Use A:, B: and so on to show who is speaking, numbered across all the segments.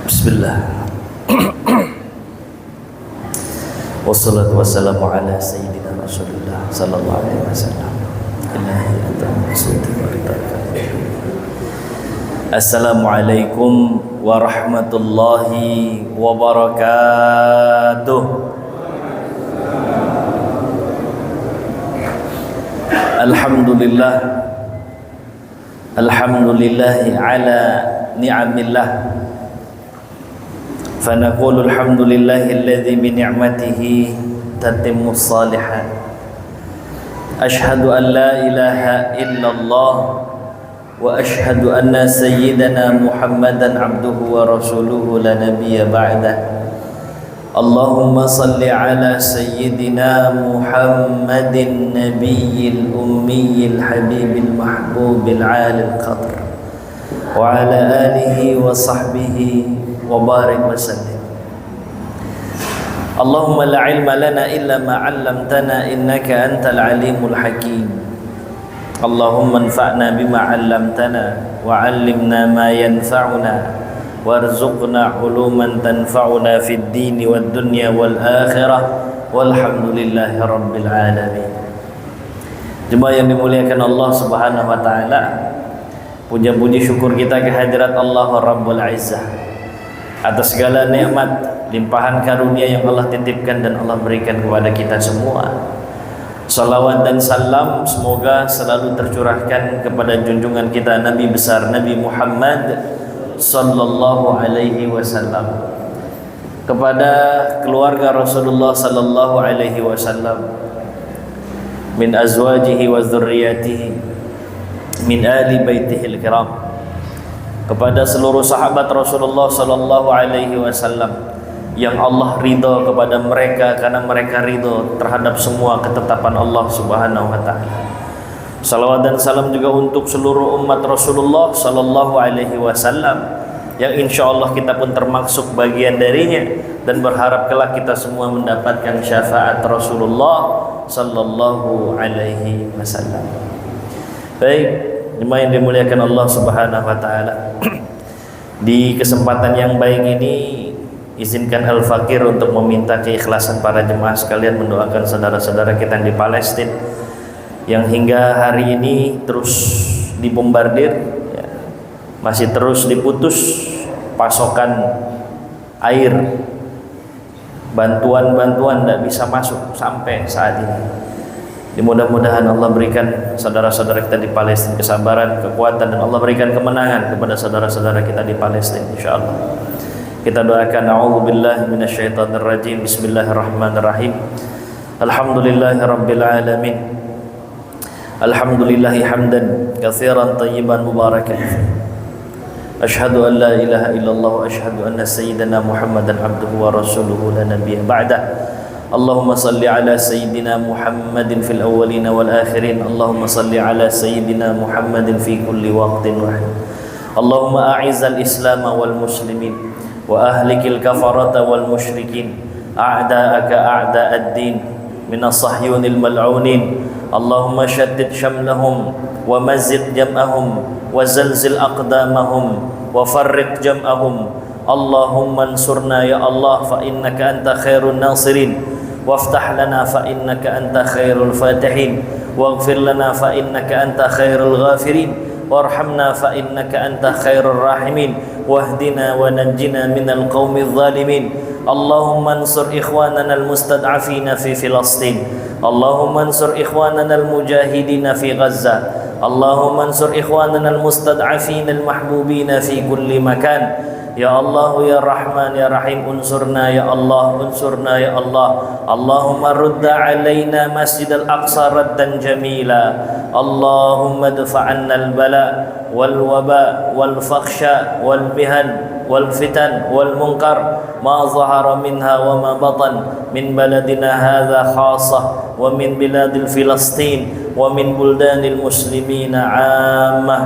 A: Bismillah. Wassalatu wassalamu ala sayyidina Rasulillah sallallahu alaihi wasallam. Ilahi anta maksudi wa ridaka. Assalamualaikum warahmatullahi wabarakatuh. Alhamdulillah. Alhamdulillahi ala ni'amillah. فنقول الحمد لله الذي بنعمته تتم الصالحات أشهد أن لا إله إلا الله وأشهد أن سيدنا محمدا عبده ورسوله لا نبي بعده اللهم صل على سيدنا محمد النبي الأمي الحبيب المحبوب العالي القدر وعلى آله وصحبه وبارك وسلم. اللهم لا علم لنا إلا ما علمتنا إنك أنت العليم الحكيم. اللهم انفعنا بما علمتنا وعلمنا ما ينفعنا وارزقنا علوما تنفعنا في الدين والدنيا والآخرة والحمد لله رب العالمين. Jemaah yang dimuliakan Allah Subhanahu wa taala, puja-puji syukur kita kehadirat Allah Rabbul Izzah atas segala nikmat, limpahan karunia yang Allah titipkan dan Allah berikan kepada kita semua. Salawat dan salam semoga selalu tercurahkan kepada junjungan kita Nabi besar Nabi Muhammad sallallahu alaihi wasallam, kepada keluarga Rasulullah sallallahu alaihi wasallam, min azwajihi wa dzurriyyatihi, min ali baitihi al-kiram, kepada seluruh sahabat Rasulullah sallallahu alaihi wasallam yang Allah ridha kepada mereka karena mereka ridha terhadap semua ketetapan Allah Subhanahu wa taala. Salawat dan salam juga untuk seluruh umat Rasulullah sallallahu alaihi wasallam yang insyaallah kita pun termasuk bagian darinya dan berharap kelak kita semua mendapatkan syafaat Rasulullah sallallahu alaihi wasallam. Baik, jemaah yang dimuliakan Allah Subhanahu wa taala. Di kesempatan yang baik ini izinkan Al-Fakir untuk meminta keikhlasan para jemaah sekalian mendoakan saudara-saudara kita yang di Palestina yang hingga hari ini terus dibombardir, ya, masih terus diputus pasokan air, bantuan-bantuan tidak bisa masuk sampai saat ini. Mudah-mudahan Allah berikan saudara-saudara kita di Palestina kesabaran, kekuatan, dan Allah berikan kemenangan kepada saudara-saudara kita di Palestina insyaallah. Kita doakan a'udzubillahi minasyaitonirrajim. Bismillahirrahmanirrahim. Alhamdulillahirabbil alamin. Alhamdulillahi hamdan katsiran thayyiban mubarakan fihi. Asyhadu an la ilaha illallah wa asyhadu anna sayyidana Muhammadan abduhu wa rasuluhu la nabiyya ba'da. اللهم صل على سيدنا محمد في الأولين والآخرين اللهم صل على سيدنا محمد في كل وقت وحين اللهم أعز الإسلام والمسلمين وأهلك الكفرة والمشركين أعداءك أعداء الدين من الصهيون الملعونين اللهم شتت شملهم ومزق جمعهم وزلزل أقدامهم وفرق جمعهم اللهم انصرنا يا الله فإنك أنت خير الناصرين وافتح لنا فإنك أنت خير الفاتحين واغفر لنا فإنك أنت خير الغافرين وارحمنا فإنك أنت خير الراحمين واهدنا ونجنا من القوم الظالمين اللهم انصر إخواننا المستضعفين في فلسطين اللهم انصر إخواننا المجاهدين في غزة اللهم انصر إخواننا المستضعفين المحبوبين في كل مكان يا الله يا رحمن يا رحيم انصرنا يا الله انصرنا يا الله اللهم رد علينا مسجد الأقصى ردا جميلا اللهم ادفع عنا البلاء والوباء والفحشاء والمهن والفتن والمنكر ما ظهر منها وما بطن من بلدنا هذا خاصة ومن بلاد فلسطين ومن بلدان المسلمين عامة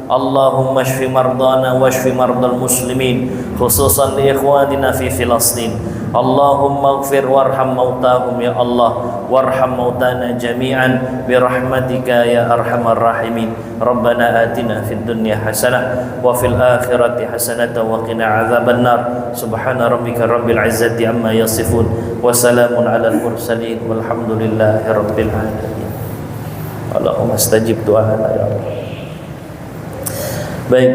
A: اللهم اشف مرضانا واشف مرضى المسلمين خصوصا لإخواننا في فلسطين Allahumma ighfir warham mautahum ya Allah, warham mautana jami'an birahmatika ya arhamar rahimin. Rabbana atina fid dunya hasanah wa fil akhirati hasanah wa qina adzabannar. Subhana rabbika rabbil izzati amma yasifun wa salamun alal mursalin walhamdulillahi rabbil alamin. Allahumma stajib doana ya Allah. Baik,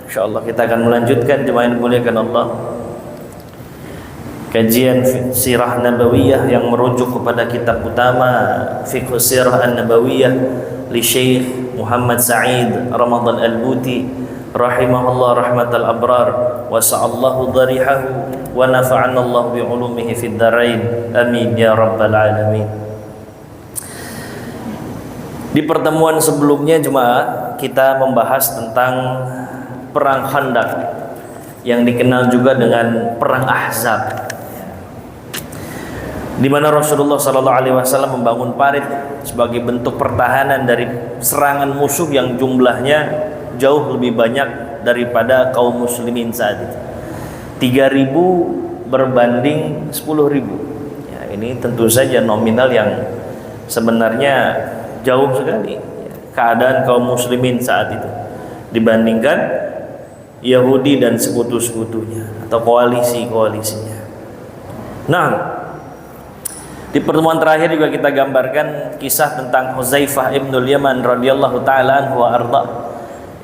A: insyaallah kita akan melanjutkan jemaah yang dimuliakan Allah, kajian sirah nabawiyah yang merujuk kepada kitab utama Fiqh Sirah An-Nabawiyah li Syekh Muhammad Sa'id Ramadan Al-Buti rahimahullah rahmatal abrar wa sa'allahu dharihahu wa nafa'ana Allah bi ulumihi fid dharain amin ya rabbal alamin. Di pertemuan sebelumnya jemaah kita membahas tentang perang Khandaq yang dikenal juga dengan perang Ahzab, di mana Rasulullah SAW membangun parit sebagai bentuk pertahanan dari serangan musuh yang jumlahnya jauh lebih banyak daripada kaum muslimin saat itu. 3.000 berbanding 10.000. Ya, ini tentu saja nominal yang sebenarnya jauh sekali keadaan kaum muslimin saat itu dibandingkan Yahudi dan sekutu-sekutunya atau koalisi-koalisinya. Nah, di pertemuan terakhir juga kita gambarkan kisah tentang Huzaifah ibnul Yaman radhiyallahu taala anhu wa arda.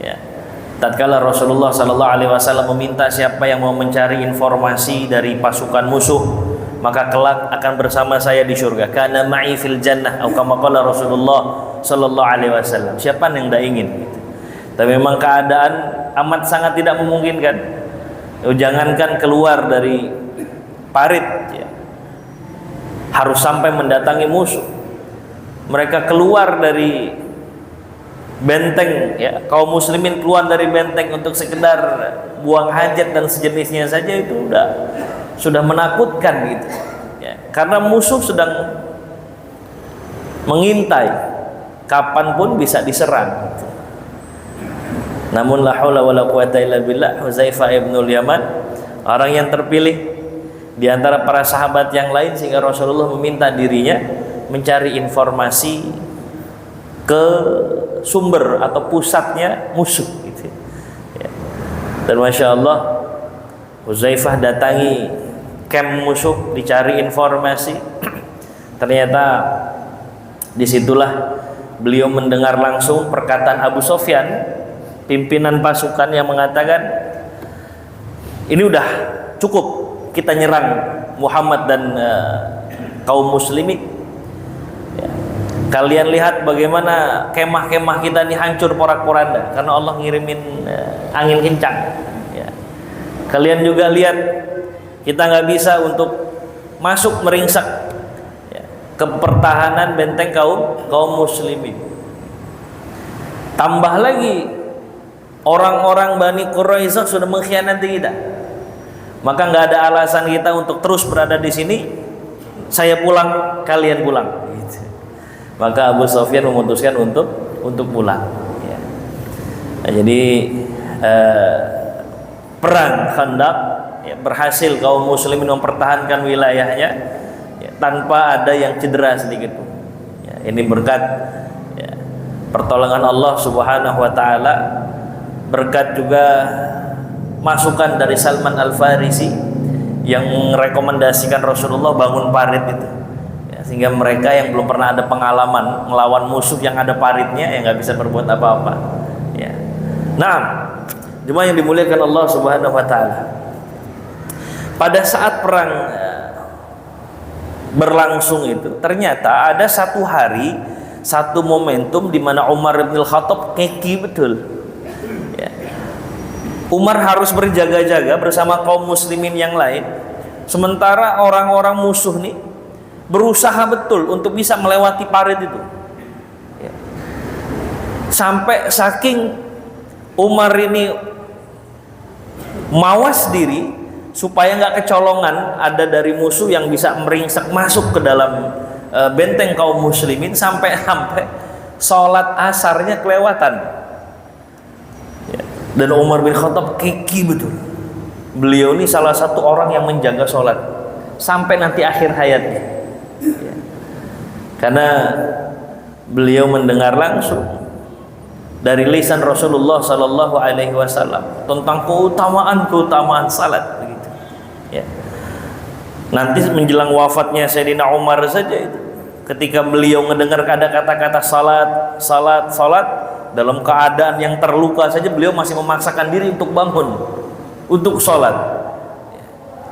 A: Ya. Tatkala Rasulullah sallallahu alaihi wasallam meminta siapa yang mau mencari informasi dari pasukan musuh, maka kelak akan bersama saya di surga. Kana ma'i fil jannah atau kama qala Rasulullah sallallahu alaihi wasallam. Siapa yang tidak ingin gitu. Tapi memang keadaan amat sangat tidak memungkinkan. Jangankan keluar dari parit ya, harus sampai mendatangi musuh. Mereka keluar dari benteng ya, kaum muslimin keluar dari benteng untuk sekedar buang hajat dan sejenisnya saja itu sudah menakutkan gitu ya, karena musuh sedang mengintai kapanpun bisa diserang gitu. Namun la haula wala quwata illa billah, Huzaifah ibnul Yaman orang yang terpilih di antara para sahabat yang lain, sehingga Rasulullah meminta dirinya mencari informasi ke sumber atau pusatnya musuh gitu ya. Dan Masya Allah, Huzaifah datangi camp musuh, dicari informasi. Ternyata disitulah beliau mendengar langsung perkataan Abu Sufyan, pimpinan pasukan, yang mengatakan, ini udah cukup kita nyerang Muhammad dan kaum muslimin ya. Kalian lihat bagaimana kemah-kemah kita ini hancur porak-poranda karena Allah ngirimin angin kencang ya. Kalian juga lihat kita nggak bisa untuk masuk meringsak ya, ke pertahanan benteng kaum muslimin. Tambah lagi orang-orang Bani Quraisyah sudah mengkhianati kita, maka nggak ada alasan kita untuk terus berada di sini. Saya pulang, kalian pulang gitu. Maka Abu Sufyan memutuskan untuk pulang ya. Nah, jadi perang Khandaq ya, berhasil kaum muslimin mempertahankan wilayahnya ya, tanpa ada yang cedera sedikit pun ya. Ini berkat ya, pertolongan Allah Subhanahu wa taala, berkat juga masukan dari Salman Al-Farisi yang merekomendasikan Rasulullah bangun parit itu ya, sehingga mereka yang belum pernah ada pengalaman melawan musuh yang ada paritnya ya nggak bisa berbuat apa-apa ya. Nah, jemaah yang dimuliakan Allah Subhanahu wa taala, pada saat perang berlangsung itu ternyata ada satu hari, satu momentum di mana Umar bin Khattab keki betul ya. Umar harus berjaga-jaga bersama kaum muslimin yang lain, sementara orang-orang musuh nih berusaha betul untuk bisa melewati parit itu ya. Sampai saking Umar ini mawas diri supaya nggak kecolongan ada dari musuh yang bisa meringsak masuk ke dalam benteng kaum muslimin, sampai sholat asarnya kelewatan. Dan Umar bin Khattab kiki betul. Beliau ini salah satu orang yang menjaga sholat sampai nanti akhir hayatnya. Ya. Karena beliau mendengar langsung dari lisan Rasulullah Sallallahu Alaihi Wasallam tentang keutamaan salat, begitu. Ya. Nanti menjelang wafatnya Sayyidina Umar saja itu, ketika beliau mendengar ada kata-kata salat dalam keadaan yang terluka saja, beliau masih memaksakan diri untuk bangun, untuk sholat.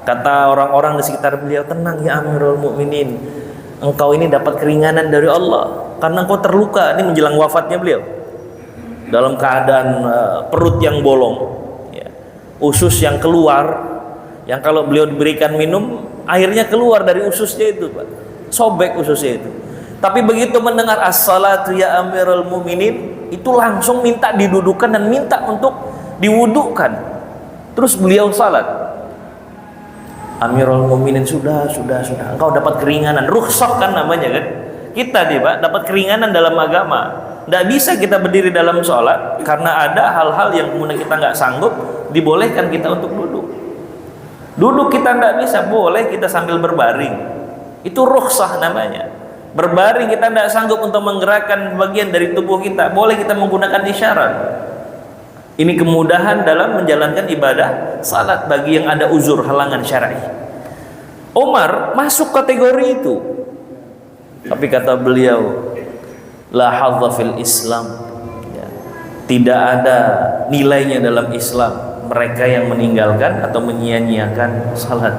A: Kata orang-orang di sekitar beliau, tenang ya Amirul Mukminin, engkau ini dapat keringanan dari Allah karena engkau terluka. Ini menjelang wafatnya beliau, dalam keadaan perut yang bolong, ya, usus yang keluar, yang kalau beliau diberikan minum, airnya keluar dari ususnya itu, Pak, sobek ususnya itu. Tapi begitu mendengar as-salatu ya Amirul Mukminin, itu langsung minta didudukan dan minta untuk diwudukan. Terus beliau salat. Amirul Mukminin, sudah, engkau dapat keringanan, rukhsah kan namanya kan. Kita nih Pak, dapat keringanan dalam agama. Tidak bisa kita berdiri dalam sholat karena ada hal-hal yang kemudian kita nggak sanggup, dibolehkan kita untuk duduk. Duduk kita tidak bisa, boleh kita sambil berbaring. Itu rukhsah namanya. Berbaring kita tidak sanggup untuk menggerakkan bagian dari tubuh kita, boleh kita menggunakan isyarat. Ini kemudahan dalam menjalankan ibadah salat bagi yang ada uzur, halangan syar'i. Umar masuk kategori itu. Tapi kata beliau, la hadza fil Islam. Ya. Tidak ada nilainya dalam Islam mereka yang meninggalkan atau menyia-nyiakan salat.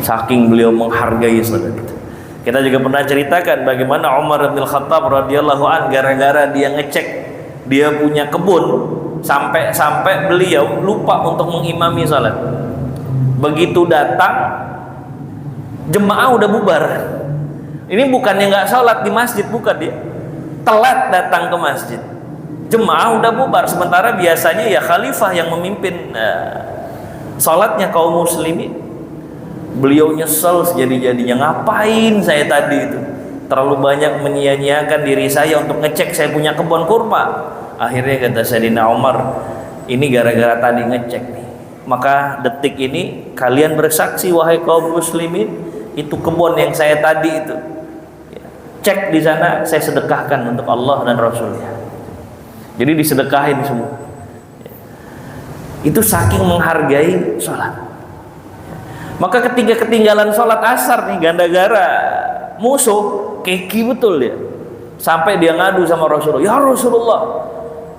A: Saking beliau menghargai salat itu. Kita juga pernah ceritakan bagaimana Umar bin Khattab radhiyallahu an, gara-gara dia ngecek dia punya kebun, sampai beliau lupa untuk mengimami salat. Begitu datang, jemaah udah bubar. Ini bukannya nggak salat di masjid, bukan, dia telat datang ke masjid. Jemaah udah bubar, sementara biasanya ya khalifah yang memimpin salatnya kaum muslimin. Beliau nyesel sejadi-jadinya, ngapain saya tadi itu terlalu banyak menyia-nyiakan diri saya untuk ngecek saya punya kebun kurma. Akhirnya kata Sayyidina Umar, ini gara-gara tadi ngecek nih, maka detik ini kalian bersaksi wahai kaum muslimin, itu kebun yang saya tadi itu cek di sana, saya sedekahkan untuk Allah dan Rasulnya. Jadi disedekahin semua. Itu saking menghargai sholat. Maka ketika ketinggalan sholat asar nih, gara-gara musuh, keki betul dia, sampai dia ngadu sama Rasulullah, ya Rasulullah,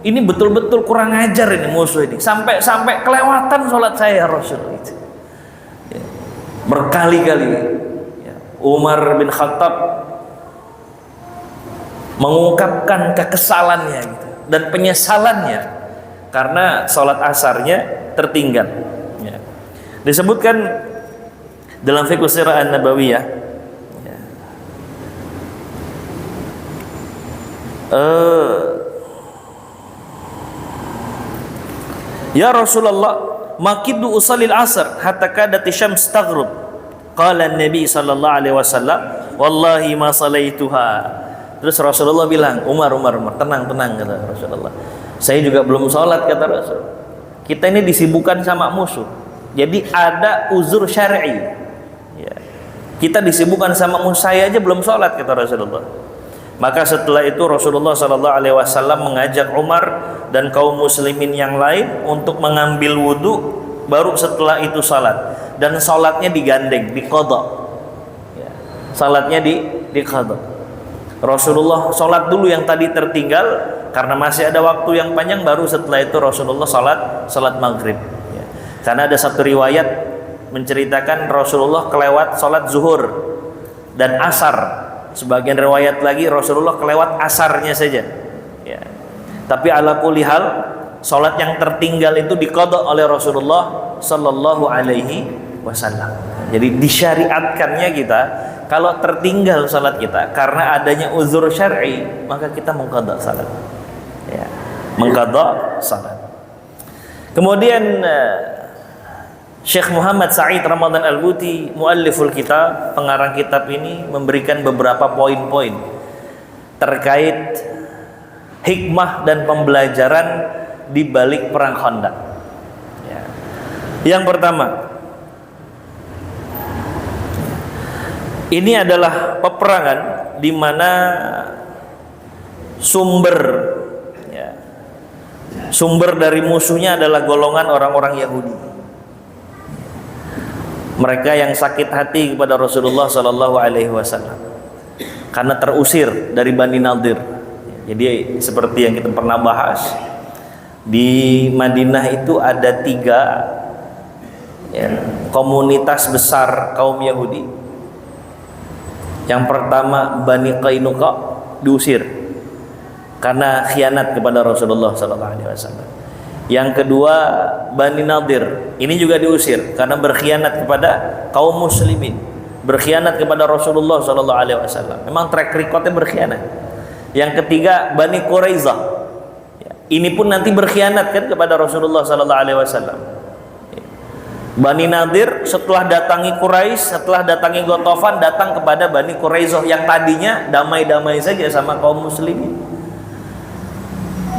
A: ini betul-betul kurang ajar ini musuh ini, sampai kelewatan sholat saya ya Rasulullah. Ya. Berkali-kali ya, Umar bin Khattab mengungkapkan kekesalannya gitu, dan penyesalannya karena sholat asarnya tertinggal. Ya. Disebutkan dalam fiqh sirah an-nabawiyah, ya Rasulullah, makidu usalil asr hatta kadati syams taghrub. Qala an-nabi sallallahu alaihi wasallam, wallahi ma salaituha. Terus Rasulullah bilang, Umar, tenang, kata Rasulullah. Saya juga belum sholat, kata Rasul. Kita ini disibukkan sama musuh. Jadi ada uzur syar'i. Ya. Kita disibukkan sama musuh, saya aja belum sholat, kata Rasulullah. Maka setelah itu Rasulullah Sallallahu Alaihi Wasallam mengajak Umar dan kaum muslimin yang lain untuk mengambil wudhu, baru setelah itu salat, dan salatnya digandeng, diqadha. Ya. Salatnya diqadha. Rasulullah salat dulu yang tadi tertinggal karena masih ada waktu yang panjang, baru setelah itu Rasulullah salat maghrib. Ya. Karena ada satu riwayat menceritakan Rasulullah kelewat salat zuhur dan asar. Sebagian riwayat lagi Rasulullah kelewat asarnya saja. Ya. Tapi ala kulli hal, salat yang tertinggal itu diqadha oleh Rasulullah Sallallahu Alaihi Wasallam. Jadi disyariatkannya kita, kalau tertinggal salat kita karena adanya uzur syar'i, maka kita mengqadha salat. Ya. Mengqadha salat. Kemudian Syekh Muhammad Sa'id Ramadan Al-Buti, mualliful kitab, pengarang kitab ini, memberikan beberapa poin-poin terkait hikmah dan pembelajaran di balik perang Khandaq. Ya. Yang pertama, Ini adalah peperangan di mana sumber dari musuhnya adalah golongan orang-orang Yahudi. Mereka yang sakit hati kepada Rasulullah Sallallahu Alaihi Wasallam karena terusir dari Bani Nadir. Jadi seperti yang kita pernah bahas, di Madinah itu ada 3 komunitas besar kaum Yahudi. Yang pertama Bani Qainuqa diusir karena khianat kepada Rasulullah Sallallahu Alaihi Wasallam. Yang kedua Bani Nadir, ini juga diusir karena berkhianat kepada kaum muslimin, berkhianat kepada Rasulullah Sallallahu Alaihi Wasallam. Memang track recordnya berkhianat. Yang ketiga Bani Quraizah, ini pun nanti berkhianat kan kepada Rasulullah Sallallahu Alaihi Wasallam. Bani Nadir setelah datangi Quraisy, setelah datangi Ghatafan, datang kepada Bani Quraizah yang tadinya damai-damai saja sama kaum muslimin.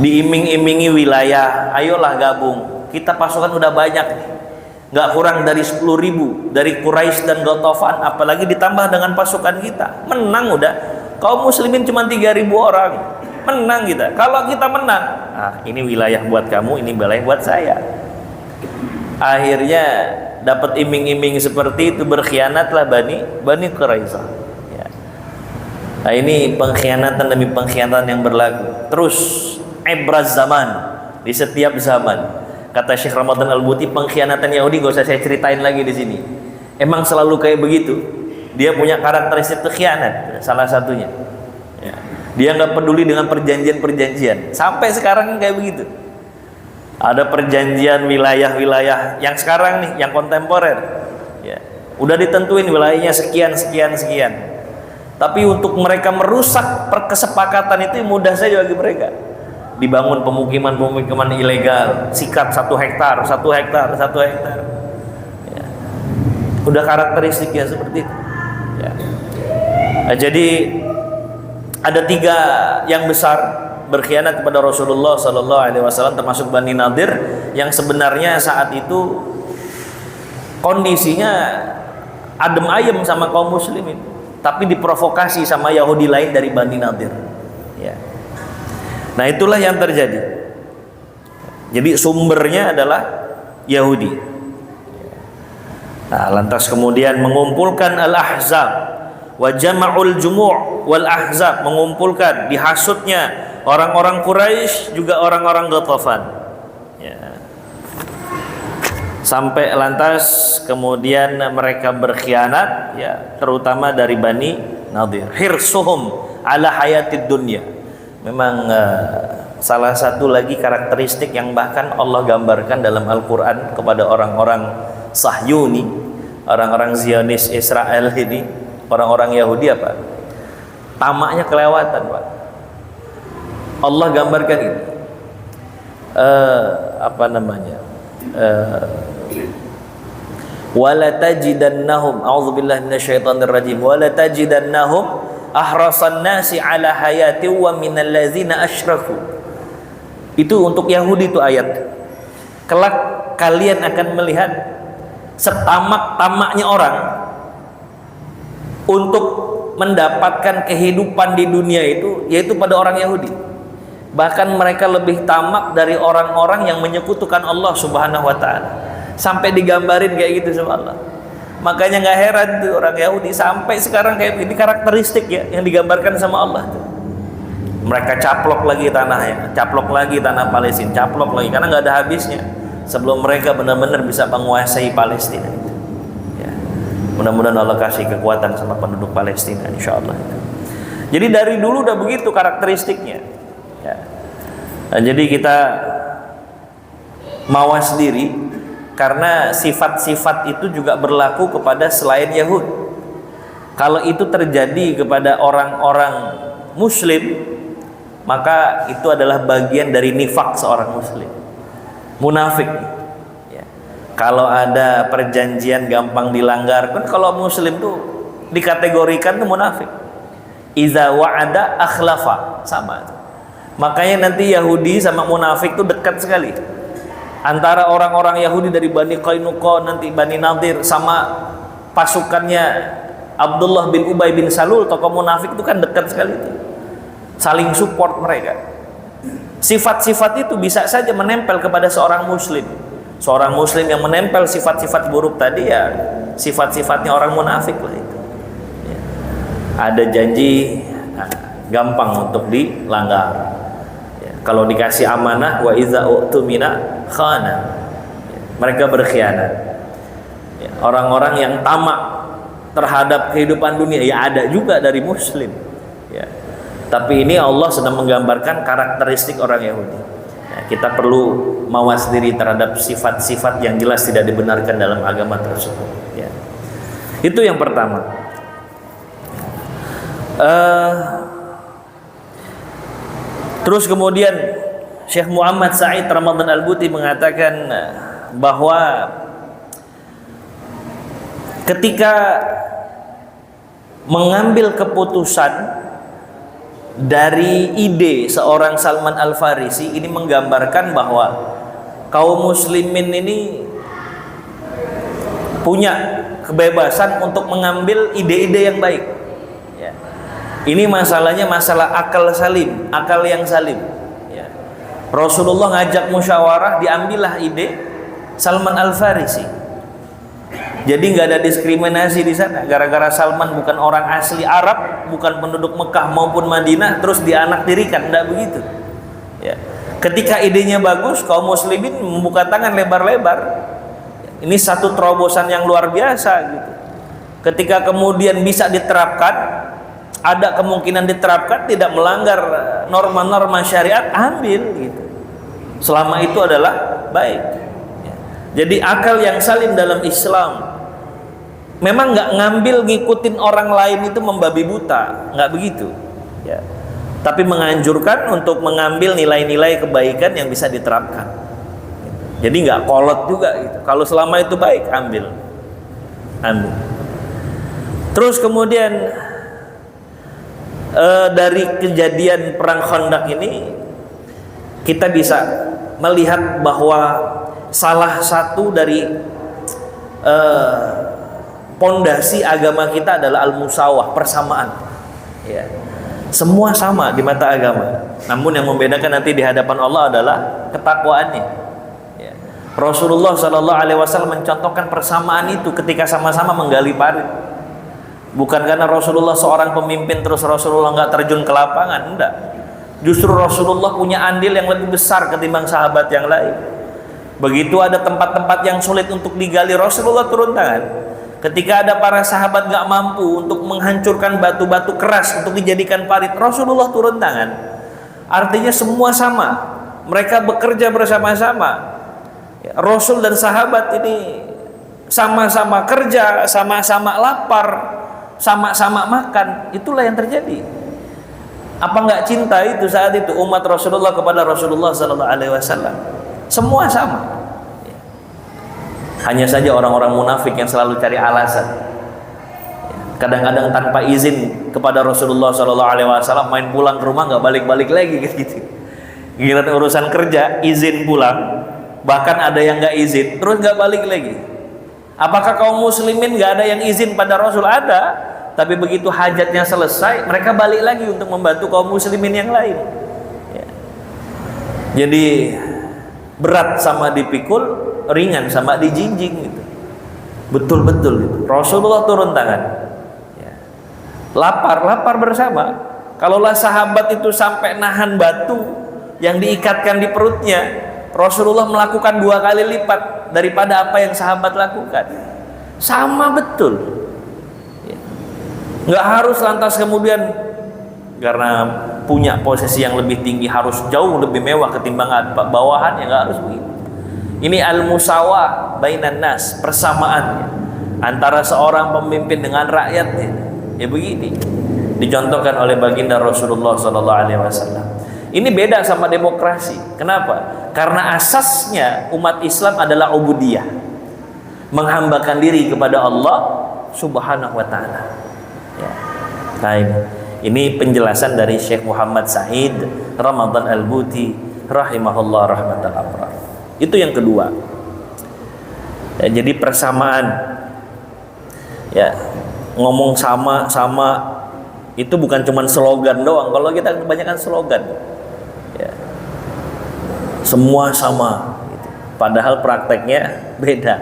A: Diiming-imingi wilayah, ayolah gabung, kita pasukan udah banyak nih, nggak kurang dari 10.000 dari Quraisy dan Ghatafan, apalagi ditambah dengan pasukan kita, menang udah. Kaum muslimin cuma 3.000 orang, menang kita. Kalau kita menang, ini wilayah buat kamu, ini wilayah buat saya. Akhirnya dapat iming-iming seperti itu, berkhianatlah Bani Quraizah. Nah, ini pengkhianatan demi pengkhianatan yang berlaku. Terus ibraz zaman, di setiap zaman. Kata Syekh Ramadan Al-Buti, pengkhianatan Yahudi gak usah saya ceritain lagi di sini. Emang selalu kayak begitu. Dia punya karakteristik khianat, salah satunya. Dia nggak peduli dengan perjanjian-perjanjian. Sampai sekarang kayak begitu. Ada perjanjian wilayah-wilayah yang sekarang nih, yang kontemporer. Udah ditentuin wilayahnya sekian. Tapi untuk mereka merusak kesepakatan itu mudah saja bagi mereka. Dibangun pemukiman ilegal, sikat 1 hektar. Udah karakteristiknya seperti itu. Nah, jadi ada 3 yang besar berkhianat kepada Rasulullah Sallallahu Alaihi Wasallam, termasuk Bani Nadir, yang sebenarnya saat itu kondisinya adem ayem sama kaum muslimin, tapi diprovokasi sama Yahudi lain dari Bani Nadir. Nah, itulah yang terjadi. Jadi sumbernya adalah Yahudi. Nah, lantas kemudian mengumpulkan al-ahzab wa jama'ul jumu' wal ahzab, mengumpulkan, dihasutnya orang-orang Quraisy juga orang-orang Ghatafan. Sampai lantas kemudian mereka berkhianat, terutama dari Bani Nadir. Hirsuhum ala hayatid dunya. Memang salah satu lagi karakteristik yang bahkan Allah gambarkan dalam Al-Quran kepada orang-orang Sahyuni, orang-orang Zionis Israel ini, orang-orang Yahudi apa? Tamaknya kelewatan, Pak. Allah gambarkan ini. Wala tajidannahum, a'udzubillahi minasyaitonir rajim, wala tajidannahum ahrasan nasi ala hayati wa minal ladzina asyraku. Itu untuk Yahudi itu ayat. Kelak kalian akan melihat setamak-tamaknya orang untuk mendapatkan kehidupan di dunia itu, yaitu pada orang Yahudi. Bahkan mereka lebih tamak dari orang-orang yang menyekutukan Allah Subhanahu wa taala. Sampai digambarin kayak gitu sama Allah. Makanya nggak heran tuh orang Yahudi sampai sekarang kayak ini, karakteristik yang digambarkan sama Allah. Mereka caplok lagi tanahnya, caplok lagi tanah Palestina, caplok lagi karena nggak ada habisnya sebelum mereka benar-benar bisa menguasai Palestina. Mudah-mudahan Allah kasih kekuatan sama penduduk Palestina, insya Allah. Jadi dari dulu udah begitu karakteristiknya. Nah, jadi kita mawas diri. Karena sifat-sifat itu juga berlaku kepada selain Yahud. Kalau itu terjadi kepada orang-orang Muslim, maka itu adalah bagian dari nifak seorang Muslim, munafik. Kalau ada perjanjian gampang dilanggar, kan kalau Muslim tuh dikategorikan tuh munafik. Iza wa'ada akhlafa, sama. Makanya nanti Yahudi sama munafik tuh dekat sekali. Antara orang-orang Yahudi dari Bani Qainuqa, nanti Bani Nadir, sama pasukannya Abdullah bin Ubay bin Salul, tokoh munafik itu kan dekat sekali itu. Saling support mereka. Sifat-sifat itu bisa saja menempel kepada seorang muslim. Seorang muslim yang menempel sifat-sifat buruk tadi, ya sifat-sifatnya orang munafik lah itu. Ya. Ada janji, nah, gampang untuk dilanggar. Ya. Kalau dikasih amanah, wa iza u'tumina khana. Ya. Mereka berkhianat. Ya. Orang-orang yang tamak terhadap kehidupan dunia, ya ada juga dari muslim, ya. Tapi ini Allah sedang menggambarkan karakteristik orang Yahudi. Nah, kita perlu mawas diri terhadap sifat-sifat yang jelas tidak dibenarkan dalam agama tersebut, ya. Itu yang pertama. Terus kemudian Syekh Muhammad Said Ramadan Al-Buti mengatakan bahwa ketika mengambil keputusan dari ide seorang Salman Al-Farisi, ini menggambarkan bahwa kaum muslimin ini punya kebebasan untuk mengambil ide-ide yang baik, ya. Ini masalahnya masalah akal salim, akal yang salim, ya. Rasulullah ngajak musyawarah, diambillah ide Salman Al-Farisi. Jadi nggak ada diskriminasi di sana. Gara-gara Salman bukan orang asli Arab, bukan penduduk Mekah maupun Madinah, terus dianaktirikan, nggak begitu. Ya. Ketika idenya bagus, kaum muslimin membuka tangan lebar-lebar. Ini satu terobosan yang luar biasa gitu. Ketika kemudian bisa diterapkan, ada kemungkinan diterapkan, tidak melanggar norma-norma syariat, ambil gitu. Selama itu adalah baik. Ya. Jadi akal yang salim dalam Islam memang nggak ngambil ngikutin orang lain itu membabi buta, nggak begitu, ya. Tapi menganjurkan untuk mengambil nilai-nilai kebaikan yang bisa diterapkan. Jadi nggak kolot juga gitu. Kalau selama itu baik, ambil. Terus kemudian dari kejadian perang Khandaq ini kita bisa melihat bahwa salah satu dari pondasi agama kita adalah al-musawah, persamaan, ya. Semua sama di mata agama, namun yang membedakan nanti di hadapan Allah adalah ketakwaannya, ya. Rasulullah SAW mencontohkan persamaan itu ketika sama-sama menggali parit. Bukan karena Rasulullah seorang pemimpin terus Rasulullah nggak terjun ke lapangan, enggak. Justru Rasulullah punya andil yang lebih besar ketimbang sahabat yang lain. Begitu ada tempat-tempat yang sulit untuk digali, Rasulullah turun tangan. Ketika ada para sahabat gak mampu untuk menghancurkan batu-batu keras untuk dijadikan parit, Rasulullah turun tangan. Artinya semua sama, mereka bekerja bersama-sama. Rasul dan sahabat ini sama-sama kerja, sama-sama lapar, sama-sama makan. Itulah yang terjadi. Apa nggak cinta itu saat itu umat Rasulullah kepada Rasulullah SAW? Semua sama. Hanya saja orang-orang munafik yang selalu cari alasan. Kadang-kadang tanpa izin kepada Rasulullah SAW, main pulang ke rumah nggak balik-balik lagi gitu. Giliran urusan kerja izin pulang, bahkan ada yang nggak izin terus nggak balik lagi. Apakah kaum muslimin nggak ada yang izin pada Rasul? Ada, tapi begitu hajatnya selesai mereka balik lagi untuk membantu kaum muslimin yang lain, ya. Jadi berat sama dipikul, ringan sama dijinjing gitu. Betul-betul gitu. Rasulullah turun tangan, ya. Lapar bersama. Kalaulah sahabat itu sampai nahan batu yang diikatkan di perutnya, Rasulullah melakukan 2 kali lipat daripada apa yang sahabat lakukan. Sama betul, ya. Nggak harus lantas kemudian karena punya posisi yang lebih tinggi harus jauh lebih mewah ketimbang bawahan, ya nggak harus begitu. Ini al-musawah bainan nas, persamaan antara seorang pemimpin dengan rakyatnya. Ya begini dicontohkan oleh baginda Rasulullah SAW. Ini beda sama demokrasi. Kenapa? Karena asasnya umat Islam adalah ubudiyah, menghambakan diri kepada Allah Subhanahu wa taala. Ya. Baik. Ini penjelasan dari Syekh Muhammad Said Ramadan Al-Buti rahimahullah rahmatal abrar. Itu yang kedua. Ya, jadi persamaan. Ya. ngomong sama itu bukan cuma slogan doang. Kalau kita kebanyakan slogan, ya, semua sama gitu. Padahal prakteknya beda,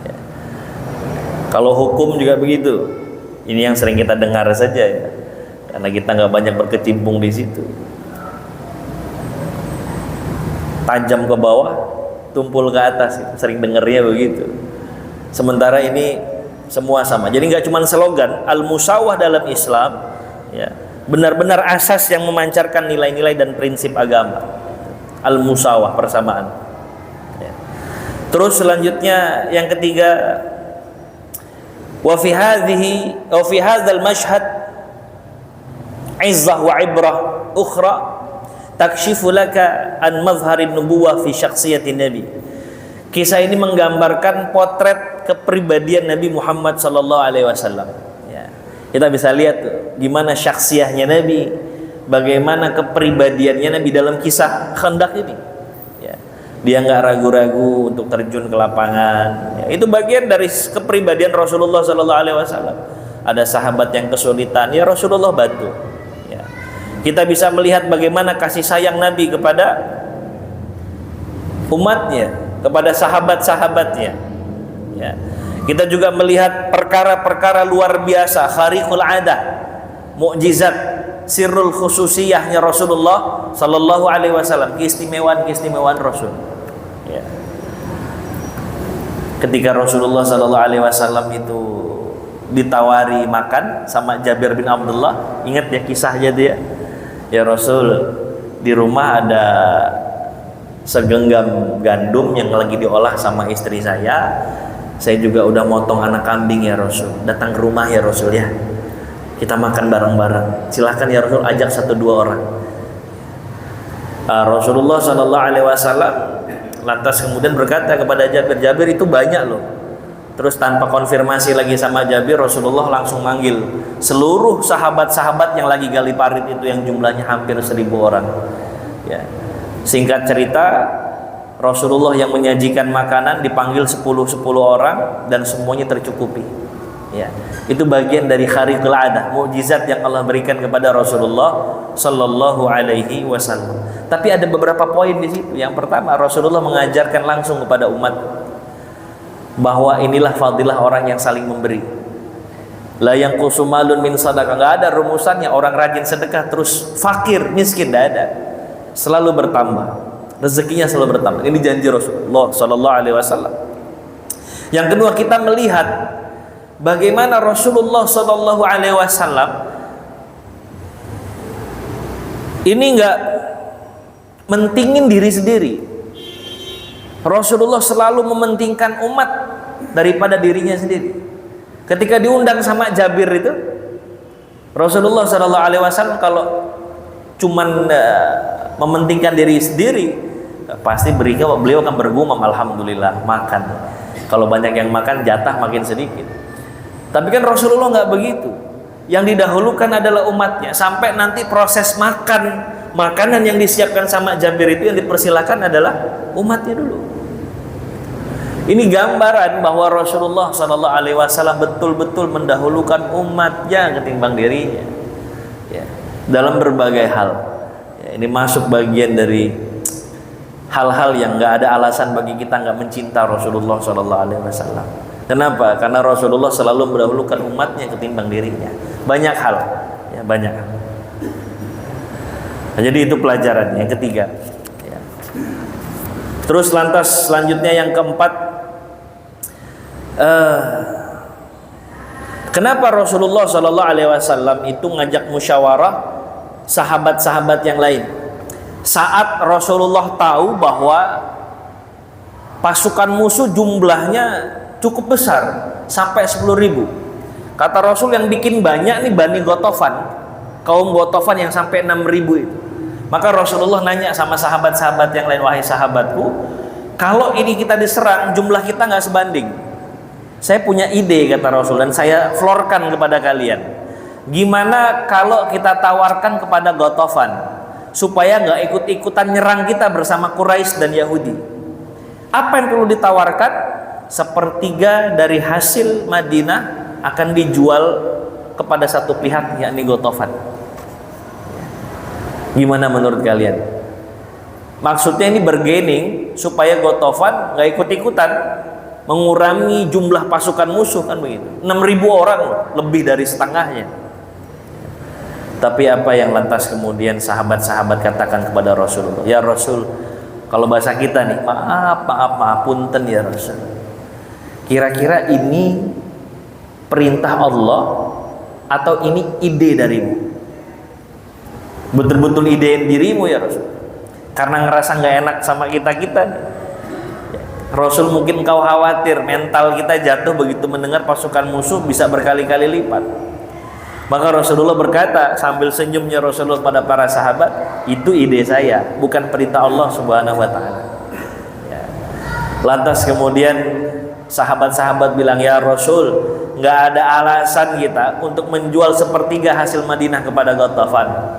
A: ya. Kalau hukum juga begitu. Ini yang sering kita dengar saja, ya, karena kita nggak banyak berkecimpung di situ. Tajam ke bawah, tumpul ke atas, sering dengarnya begitu. Sementara ini semua sama. Jadi nggak cuma slogan. Al-musawah dalam Islam, ya, benar-benar asas yang memancarkan nilai-nilai dan prinsip agama. Al-musawah, persamaan, ya. Terus selanjutnya yang ketiga, wa fi hadzal mashhad izzah wa ibrah ukhra takshifu laka an mazharin nubuwah fi syakhsiyatin nabi. Kisah ini menggambarkan potret kepribadian Nabi Muhammad sallallahu alaihi wasallam, ya. Kita bisa lihat tuh gimana syakhsiahnya Nabi, bagaimana kepribadiannya Nabi dalam kisah Khandaq ini, ya. Dia nggak ragu-ragu untuk terjun ke lapangan, ya. Itu bagian dari kepribadian Rasulullah sallallahu alaihi wasallam. Ada sahabat yang kesulitan, ya Rasulullah bantu, ya. Kita bisa melihat bagaimana kasih sayang Nabi kepada umatnya, kepada sahabat-sahabatnya, ya. Kita juga melihat perkara-perkara luar biasa, khariqul adah, mukjizat, sirrul khususiyahnya Rasulullah sallallahu alaihi wasallam, keistimewaan Rasul, ya. Ketika Rasulullah sallallahu alaihi wasallam itu ditawari makan sama Jabir bin Abdullah, ingat ya kisahnya dia, ya Rasul, di rumah ada segenggam gandum yang lagi diolah sama istri saya juga udah motong anak kambing ya Rasul, datang ke rumah ya Rasul, ya kita makan bareng-bareng, silahkan ya Rasul, ajak 1-2 orang. Rasulullah Shallallahu Alaihi Wasallam lantas kemudian berkata kepada Jabir itu banyak loh. Terus tanpa konfirmasi lagi sama Jabir, Rasulullah langsung manggil seluruh sahabat-sahabat yang lagi gali parit itu, yang jumlahnya hampir 1000 orang, ya. Singkat cerita, Rasulullah yang menyajikan makanan dipanggil 10 orang dan semuanya tercukupi, ya. Itu bagian dari khariqul adah, mukjizat yang Allah berikan kepada Rasulullah sallallahu alaihi wasallam. Tapi ada beberapa poin di situ. Yang pertama, Rasulullah mengajarkan langsung kepada umat bahwa inilah fadilah orang yang saling memberi. La yanqusu malun min sadaqah. Enggak ada rumusannya orang rajin sedekah terus fakir, miskin, enggak ada. Selalu bertambah, rezekinya selalu bertambah. Ini janji Rasulullah sallallahu alaihi wasallam. Yang kedua, kita melihat bagaimana Rasulullah sallallahu alaihi wasallam ini enggak mentingin diri sendiri. Rasulullah selalu mementingkan umat daripada dirinya sendiri. Ketika diundang sama Jabir itu, Rasulullah sallallahu alaihi wasallam kalau cuman mementingkan diri sendiri, pasti beliau akan bergumam, alhamdulillah makan. Kalau banyak yang makan, jatah makin sedikit. Tapi kan Rasulullah nggak begitu. Yang didahulukan adalah umatnya. Sampai nanti proses makanan yang disiapkan sama Jabir itu yang dipersilakan adalah umatnya dulu. Ini gambaran bahwa Rasulullah Sallallahu Alaihi Wasallam betul-betul mendahulukan umatnya ketimbang dirinya, ya, dalam berbagai hal. Ya, ini masuk bagian dari hal-hal yang nggak ada alasan bagi kita nggak mencinta Rasulullah Sallallahu Alaihi Wasallam. Kenapa? Karena Rasulullah selalu mendahulukan umatnya ketimbang dirinya. Banyak hal, ya, banyak hal. Nah, jadi itu pelajaran yang ketiga. Ya. Terus lantas selanjutnya yang keempat, kenapa Rasulullah Sallallahu Alaihi Wasallam itu ngajak musyawarah sahabat-sahabat yang lain? Saat Rasulullah tahu bahwa pasukan musuh jumlahnya cukup besar, sampai 10.000. Kata Rasul, yang bikin banyak nih Bani Ghatafan, kaum Ghatafan yang sampai 6.000 itu. Maka Rasulullah nanya sama sahabat-sahabat yang lain, wahai sahabatku, kalau ini kita diserang, jumlah kita nggak sebanding. Saya punya ide, kata Rasul, dan saya florkan kepada kalian. Gimana kalau kita tawarkan kepada Ghatafan supaya nggak ikut-ikutan nyerang kita bersama Quraisy dan Yahudi? Apa yang perlu ditawarkan? 1/3 dari hasil Madinah akan dijual kepada satu pihak, yakni Ghatafan. Gimana menurut kalian? Maksudnya ini bargaining supaya Ghatafan nggak ikut-ikutan, mengurangi jumlah pasukan musuh, kan begitu. 6.000 orang, lebih dari setengahnya. Tapi apa yang lantas kemudian sahabat-sahabat katakan kepada Rasulullah? Ya Rasul, kalau bahasa kita nih, maaf punten ya Rasul. Kira-kira ini perintah Allah atau ini ide darimu? Betul-betul idein dirimu ya Rasul, karena ngerasa nggak enak sama kita nih. Rasul, mungkin kau khawatir mental kita jatuh begitu mendengar pasukan musuh bisa berkali-kali lipat. Maka Rasulullah berkata sambil senyumnya Rasulullah pada para sahabat, itu ide saya, bukan perintah Allah Subhanahu wa Ta'ala. Ya. Lantas kemudian sahabat-sahabat bilang, ya Rasul, nggak ada alasan kita untuk menjual sepertiga hasil Madinah kepada Ghatafan.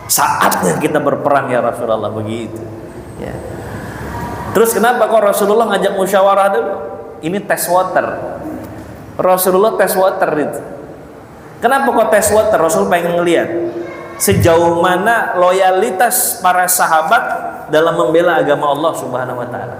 A: Saatnya kita berperang ya Rasulullah, begitu. Ya. Terus kenapa kok Rasulullah ngajak musyawarah dulu? Ini tes water. Rasulullah tes water itu. Kenapa kok tes water? Rasul pengen ngelihat sejauh mana loyalitas para sahabat dalam membela agama Allah Subhanahu wa Ta'ala.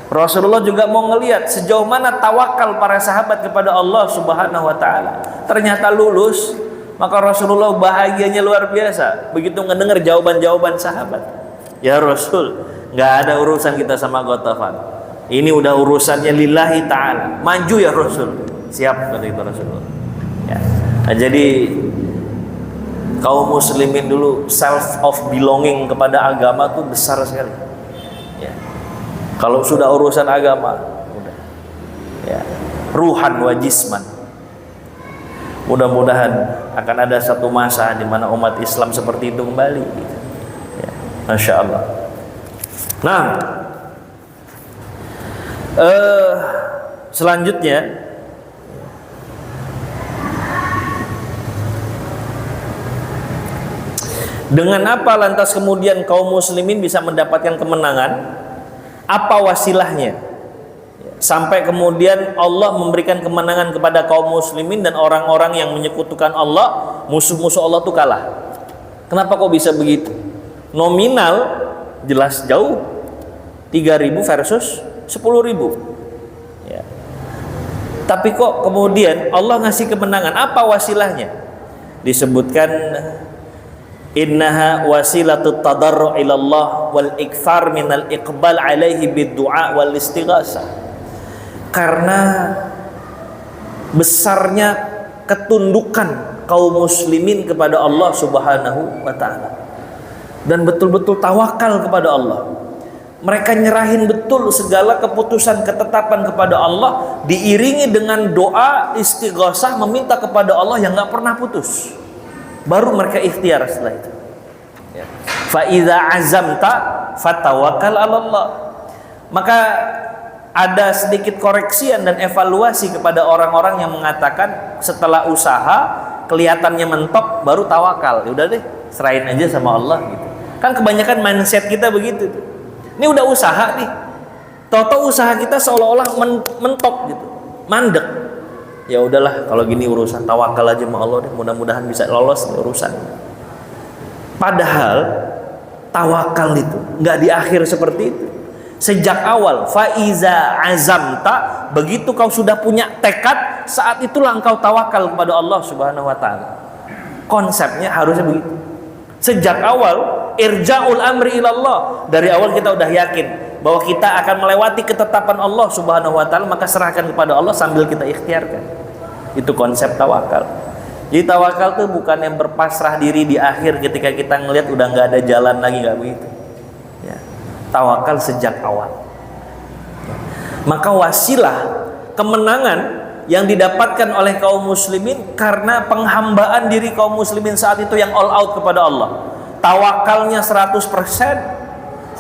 A: Rasulullah juga mau ngelihat sejauh mana tawakal para sahabat kepada Allah Subhanahu wa Ta'ala. Ternyata lulus, maka Rasulullah bahagianya luar biasa begitu mendengar jawaban-jawaban sahabat. Ya Rasul, nggak ada urusan kita sama Ghatafan. Ini udah urusannya lillahi ta'ala. Maju ya Rasul. Siap, kata itu Rasulullah. Ya. Nah, jadi kaum muslimin dulu self of belonging kepada agama tuh besar sekali. Ya. Kalau sudah urusan agama, udah. Ya. Ruhan wa jisman. Mudah-mudahan akan ada satu masa di mana umat Islam seperti itu kembali. Ya. Masya Allah. Nah, selanjutnya dengan apa lantas kemudian kaum muslimin bisa mendapatkan kemenangan? Apa wasilahnya sampai kemudian Allah memberikan kemenangan kepada kaum muslimin dan orang-orang yang menyekutukan Allah, musuh-musuh Allah itu kalah? Kenapa kok bisa begitu? Nominal jelas jauh, 3.000 versus 10.000. Ya. Tapi kok kemudian Allah ngasih kemenangan? Apa wasilahnya? Disebutkan innaha wasilatut tadarru' ilallah wal ikthar minal iqbal alaihi bid-du'a wal istighasah. Karena besarnya ketundukan kaum muslimin kepada Allah Subhanahu wa Ta'ala dan betul-betul tawakal kepada Allah. Mereka nyerahin betul segala keputusan ketetapan kepada Allah, diiringi dengan doa istighasah, meminta kepada Allah yang nggak pernah putus. Baru mereka ikhtiar setelah itu. Ya. Fa idza azamta fatawakkal 'ala Allah. Maka ada sedikit koreksian dan evaluasi kepada orang-orang yang mengatakan setelah usaha kelihatannya mentok baru tawakal. Ya udah deh, serahin aja sama Allah gitu. Kan kebanyakan mindset kita begitu tuh. Ini udah usaha nih. Tahu-tahu usaha kita seolah-olah mentok gitu. Mandek. Ya udahlah, kalau gini urusan tawakal aja sama Allah deh, mudah-mudahan bisa lolos urusan. Padahal tawakal itu nggak di akhir seperti itu. Sejak awal, faiza azamta, begitu kau sudah punya tekad, saat itulah engkau tawakal kepada Allah Subhanahu wa Ta'ala. Konsepnya harusnya begitu. Sejak awal, irja'ul amri ilallah. Dari awal kita udah yakin bahwa kita akan melewati ketetapan Allah Subhanahu wa Ta'ala, maka serahkan kepada Allah sambil kita ikhtiarkan. Itu konsep tawakal. Jadi tawakal itu bukan yang berpasrah diri di akhir ketika kita ngelihat udah nggak ada jalan lagi, nggak begitu. Ya. Tawakal sejak awal. Ya. Maka wasilah kemenangan yang didapatkan oleh kaum muslimin karena penghambaan diri kaum muslimin saat itu yang all out kepada Allah. Tawakalnya 100%,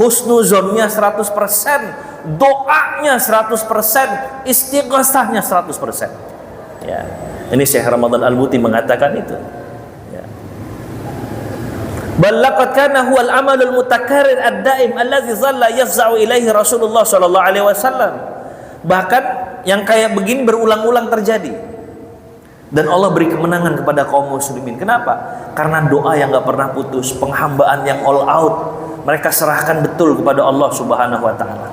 A: husnuzonnya 100%, doanya 100%, istighosahnya 100%. Ya. Ini Syekh Ramadan Al-Buti mengatakan itu. Ya. Bal laqad kana huwal amalul mutakarrir ad-daim allazi dhalla yafza'u ilaihi Rasulullah sallallahu alaihi wasallam. Bahkan yang kayak begini berulang-ulang terjadi. Dan Allah beri kemenangan kepada kaum muslimin. Kenapa? Karena doa yang gak pernah putus, penghambaan yang all out. Mereka serahkan betul kepada Allah Subhanahu wa taala.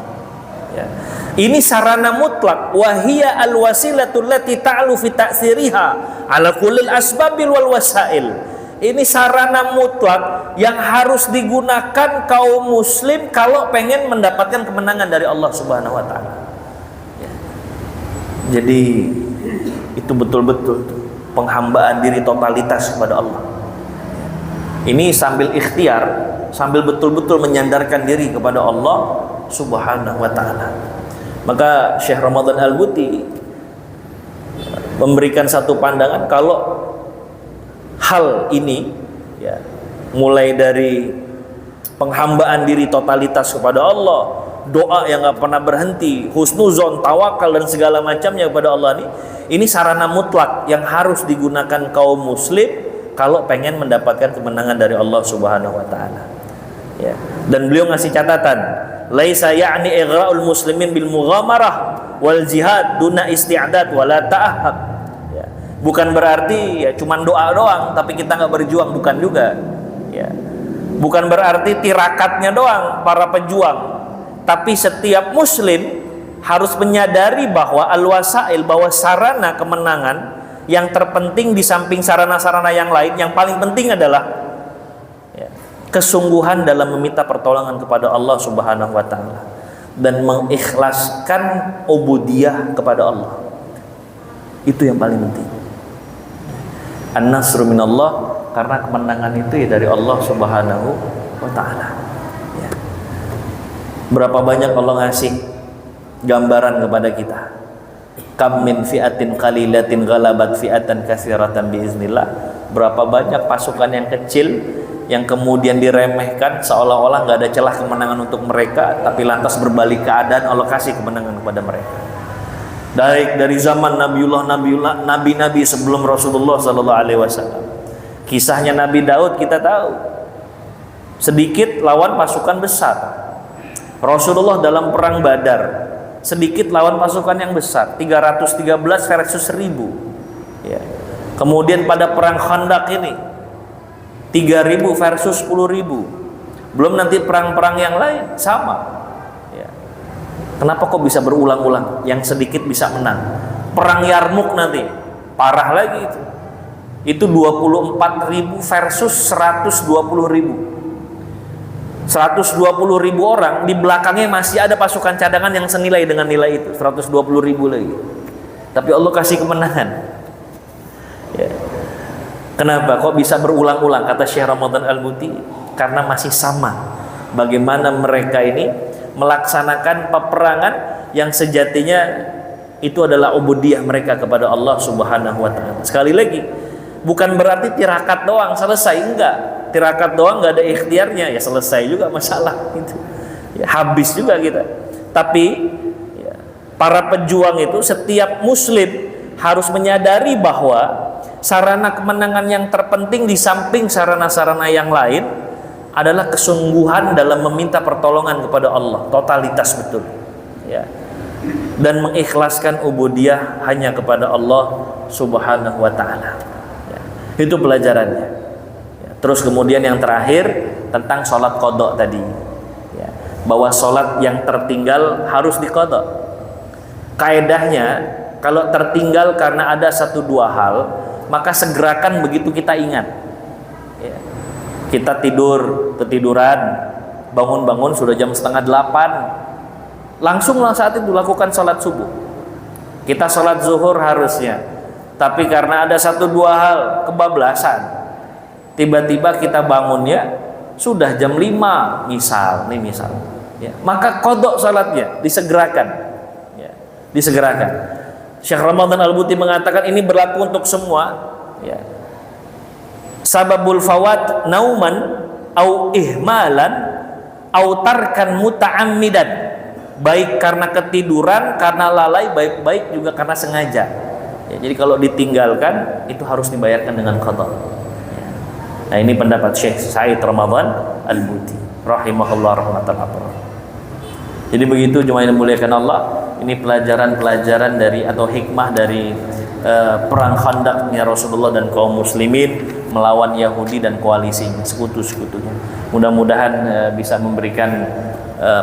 A: Ya. Ini sarana mutlak, wahia alwasilatul lati ta'lu fi ta'siriha ala kullil asbabil wal wasail. Ini sarana mutlak yang harus digunakan kaum muslim kalau pengen mendapatkan kemenangan dari Allah Subhanahu wa taala. Ya. Jadi itu betul-betul penghambaan diri totalitas kepada Allah. Ini sambil ikhtiar, sambil betul-betul menyandarkan diri kepada Allah Subhanahu wa taala. Maka Syekh Ramadan Al-Buti memberikan satu pandangan kalau hal ini ya, mulai dari penghambaan diri totalitas kepada Allah, doa yang gak pernah berhenti, husnuzon, tawakal dan segala macamnya kepada Allah ini sarana mutlak yang harus digunakan kaum muslim kalau pengen mendapatkan kemenangan dari Allah Subhanahu wa taala. Ya. Dan beliau ngasih catatan, laisa ya'ni ighra'ul muslimin bil mughamarah wal jihad duna isti'dad wala ta'ahhab. Ya. Bukan berarti ya cuman doa doang tapi kita nggak berjuang, bukan juga. Ya. Bukan berarti tirakatnya doang para pejuang, tapi setiap muslim harus menyadari bahwa al-wasail, bahwa sarana kemenangan yang terpenting di samping sarana-sarana yang lain, yang paling penting adalah ya, kesungguhan dalam meminta pertolongan kepada Allah Subhanahu wa taala dan mengikhlaskan ubudiyah kepada Allah. Itu yang paling penting. An-nasru minallah, karena kemenangan itu ya dari Allah Subhanahu wa taala. Ya. Berapa banyak Allah ngasih gambaran kepada kita. Kam min fi'atin qalilatin ghalabat fi'atan katsiratan biiznillah. Berapa banyak pasukan yang kecil yang kemudian diremehkan seolah-olah nggak ada celah kemenangan untuk mereka, tapi lantas berbalik keadaan, Allah kasih kemenangan kepada mereka. Dari zaman nabi-nabi sebelum Rasulullah sallallahu alaihi wasallam. Kisahnya Nabi Daud kita tahu. Sedikit lawan pasukan besar. Rasulullah dalam perang Badar sedikit lawan pasukan yang besar, 313 versus 1000. Ya. Kemudian pada perang Khandaq ini 3000 versus 10.000. Belum nanti perang-perang yang lain sama. Ya. Kenapa kok bisa berulang-ulang? Yang sedikit bisa menang. Perang Yarmuk nanti parah lagi itu. Itu 24.000 versus 120.000. 120.000 orang, di belakangnya masih ada pasukan cadangan yang senilai dengan nilai itu, 120.000 lagi. Tapi Allah kasih kemenangan. Ya. Kenapa? Kok bisa berulang-ulang? Kata Syekh Ramadan Al-Buti, karena masih sama bagaimana mereka ini melaksanakan peperangan yang sejatinya itu adalah ubudiyah mereka kepada Allah Subhanahu wa taala. Sekali lagi, bukan berarti tirakat doang selesai, enggak. Tirakat doang nggak ada ikhtiarnya ya selesai juga masalah gitu. Ya, habis juga kita. Tapi ya, para pejuang itu, setiap muslim harus menyadari bahwa sarana kemenangan yang terpenting di samping sarana-sarana yang lain adalah kesungguhan dalam meminta pertolongan kepada Allah, totalitas betul. Ya. Dan mengikhlaskan ubudiyah hanya kepada Allah Subhanahu wa taala. Ya. Itu pelajarannya. Terus kemudian yang terakhir tentang sholat qadha tadi, ya, bahwa sholat yang tertinggal harus diqadha. Kaedahnya kalau tertinggal karena ada 1-2 hal, maka segerakan begitu kita ingat. Ya. Kita ketiduran, bangun-bangun sudah jam 7:30, langsunglah saat itu lakukan sholat subuh. Kita sholat zuhur harusnya, tapi karena ada 1-2 hal kebablasan, tiba-tiba kita bangunnya sudah jam 5 misal, ya. Maka qadha salatnya disegerakan, ya. Disegerakan. Syekh Ramadan Al-Buti mengatakan ini berlaku untuk semua, ya. Sababul fawat nauman au ihmalan au tarkan muta'ammidan, baik karena ketiduran, karena lalai, baik juga karena sengaja, ya. Jadi kalau ditinggalkan itu harus dibayarkan dengan qadha. Nah, ini pendapat Syekh Said Ramadan Al-Buti rahimahullah rahmatan abrar. Jadi begitu jemaah yang dimuliakan Allah, ini pelajaran-pelajaran dari atau hikmah dari perang Khandaqnya Rasulullah dan kaum muslimin melawan Yahudi dan koalisi sekutu-sekutunya. Mudah-mudahan bisa memberikan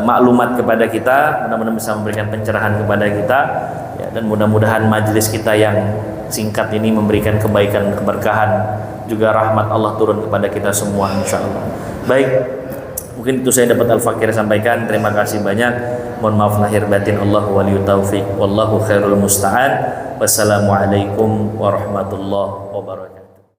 A: maklumat kepada kita, mudah-mudahan bisa memberikan pencerahan kepada kita ya, dan mudah-mudahan majelis kita yang singkat ini memberikan kebaikan, keberkahan, juga rahmat Allah turun kepada kita semua insyaallah. Baik, mungkin itu saya dapat Al-Fakir sampaikan. Terima kasih banyak. Mohon maaf lahir batin. Allahu waliyut taufik wallahu khairul musta'an. Wassalamualaikum warahmatullahi wabarakatuh.